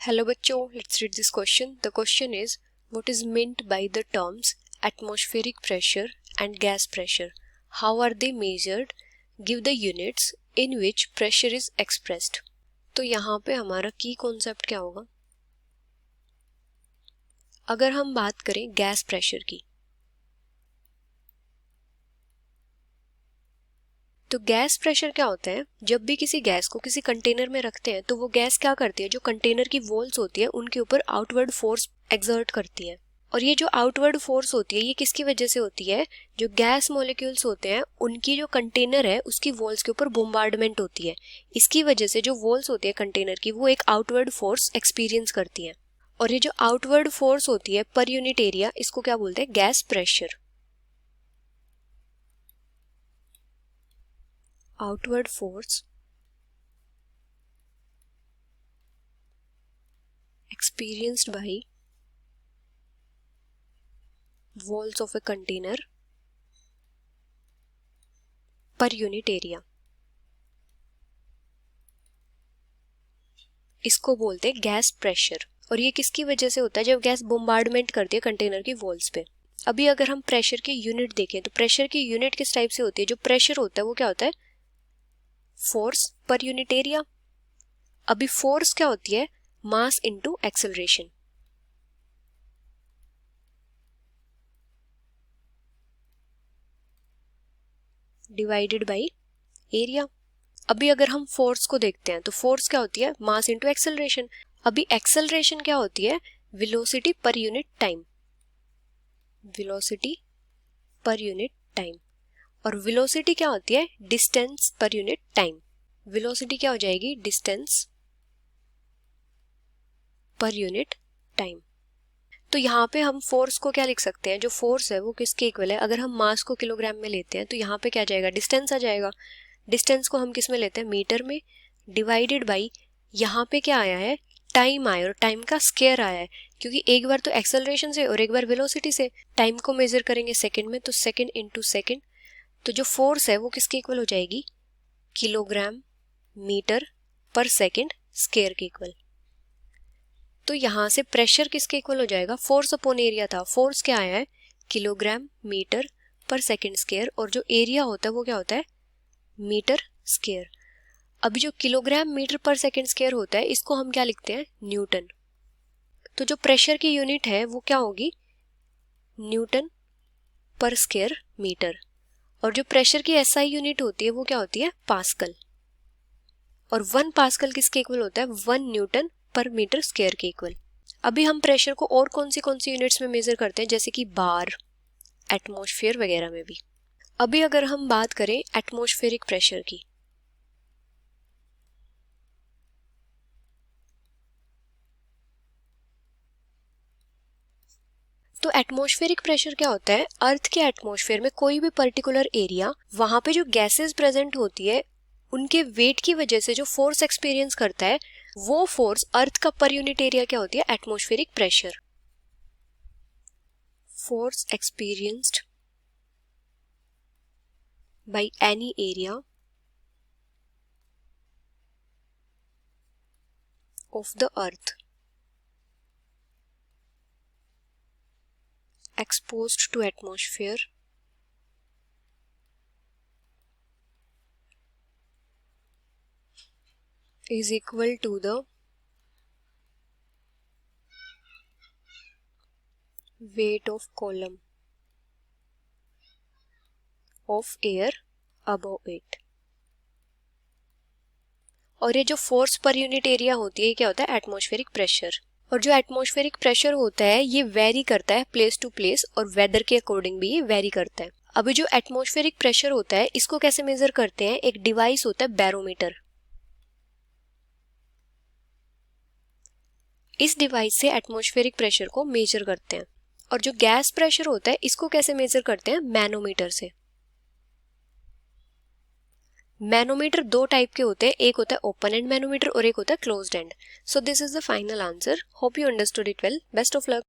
Hello बच्चों, let's read this question. The question is, what is meant by the terms atmospheric pressure and gas pressure? How are they measured? Give the units in which pressure is expressed. तो यहाँ पे हमारा की concept क्या होगा? अगर हम बात करें गैस प्रेशर की, तो गैस प्रेशर क्या होता है? जब भी किसी गैस को किसी कंटेनर में रखते हैं तो वो गैस क्या करती है, जो कंटेनर की वॉल्स होती है उनके ऊपर आउटवर्ड फोर्स एक्सर्ट करती है। और ये जो आउटवर्ड फोर्स होती है ये किसकी वजह से होती है? जो गैस मॉलिक्यूल्स होते हैं उनकी जो कंटेनर है उसकी वॉल्स के ऊपर बोम्बार्डमेंट होती है। इसकी वजह से जो वॉल्स होती है कंटेनर की वो एक आउटवर्ड फोर्स एक्सपीरियंस करती है। और ये जो आउटवर्ड फोर्स होती है पर यूनिट एरिया, इसको क्या बोलते हैं? Gas pressure. Outward force experienced by walls of a container per unit area, इसको बोलते हैं गैस प्रेशर। और ये किसकी वजह से होता है? जब गैस बोम्बार्डमेंट करती है कंटेनर की वॉल्स पे। अभी अगर हम प्रेशर की यूनिट देखें तो प्रेशर की यूनिट किस टाइप से होती है? जो प्रेशर होता है वो क्या होता है? Force per unit area. अभी फोर्स क्या होती है? Mass into acceleration. Divided by area. अभी अगर हम फोर्स को देखते हैं तो फोर्स क्या होती है? Mass into acceleration. अभी एक्सेलरेशन क्या होती है? Velocity per unit time. Velocity per unit time. और वेलोसिटी क्या होती है? Distance per unit time. Velocity क्या हो जाएगी? Distance per unit time. तो यहाँ पे हम फोर्स को क्या लिख सकते हैं? जो फोर्स है वो किसके इक्वल है? अगर हम मास को किलोग्राम में लेते हैं तो यहाँ पे क्या जाएगा? डिस्टेंस आ जाएगा। डिस्टेंस को हम किस में लेते हैं? मीटर में। डिवाइडेड बाई यहाँ पे क्या आया है? टाइम आया, और टाइम का स्क्वायर आया है, क्योंकि एक बार तो एक्सेलरेशन से और एक बार वेलोसिटी से। टाइम को मेजर करेंगे सेकंड में, तो सेकंड इंटू सेकंड। तो जो फोर्स है वो किसके इक्वल हो जाएगी? Kilogram metre per second square के इक्वल। तो यहाँ से प्रेशर किसके इक्वल हो जाएगा? फोर्स अपॉन एरिया था। फोर्स क्या आया है? Kilogram metre per second square. और जो एरिया होता है वो क्या होता है? Metre square. अभी जो kilogram metre per second square होता है इसको हम क्या लिखते हैं? न्यूटन। तो जो प्रेशर की यूनिट है वो क्या होगी? न्यूटन पर स्क्वायर मीटर। और जो प्रेशर की एसआई यूनिट होती है वो क्या होती है? पास्कल। और 1 पास्कल किसके इक्वल होता है? 1 न्यूटन पर मीटर स्क्वायर के इक्वल। अभी हम प्रेशर को और कौन सी यूनिट्स में मेजर करते हैं, जैसे कि बार, एटमॉस्फेयर वगैरह में भी। अभी अगर हम बात करें एटमॉस्फेरिक प्रेशर की, तो एटमॉस्फेरिक प्रेशर क्या होता है? अर्थ के एटमॉस्फेयर में कोई भी पर्टिकुलर एरिया, वहां पे जो गैसेस प्रेजेंट होती है उनके वेट की वजह से जो फोर्स एक्सपीरियंस करता है, वो फोर्स अर्थ का पर यूनिट एरिया क्या होती है? Atmospheric pressure. Force experienced by any area of the earth exposed to atmosphere is equal to the weight of column of air above it। और ये जो फोर्स पर यूनिट एरिया होती है ये क्या होता है? Atmospheric pressure. और जो एटमॉस्फेरिक प्रेशर होता है ये वेरी करता है प्लेस टू प्लेस, और वेदर के अकॉर्डिंग भी ये वेरी करता है। अभी जो एटमॉस्फेरिक प्रेशर होता है इसको कैसे मेजर करते हैं? एक डिवाइस होता है बैरोमीटर। इस डिवाइस से एटमॉस्फेरिक प्रेशर को मेजर करते हैं। और जो गैस प्रेशर होता है इसको कैसे मेजर करते हैं? मैनोमीटर से। मैनोमीटर 2 टाइप के होते हैं, एक होता है ओपन एंड मैनोमीटर और एक होता है closed end. So this is the final answer. Hope you understood it well. Best of luck.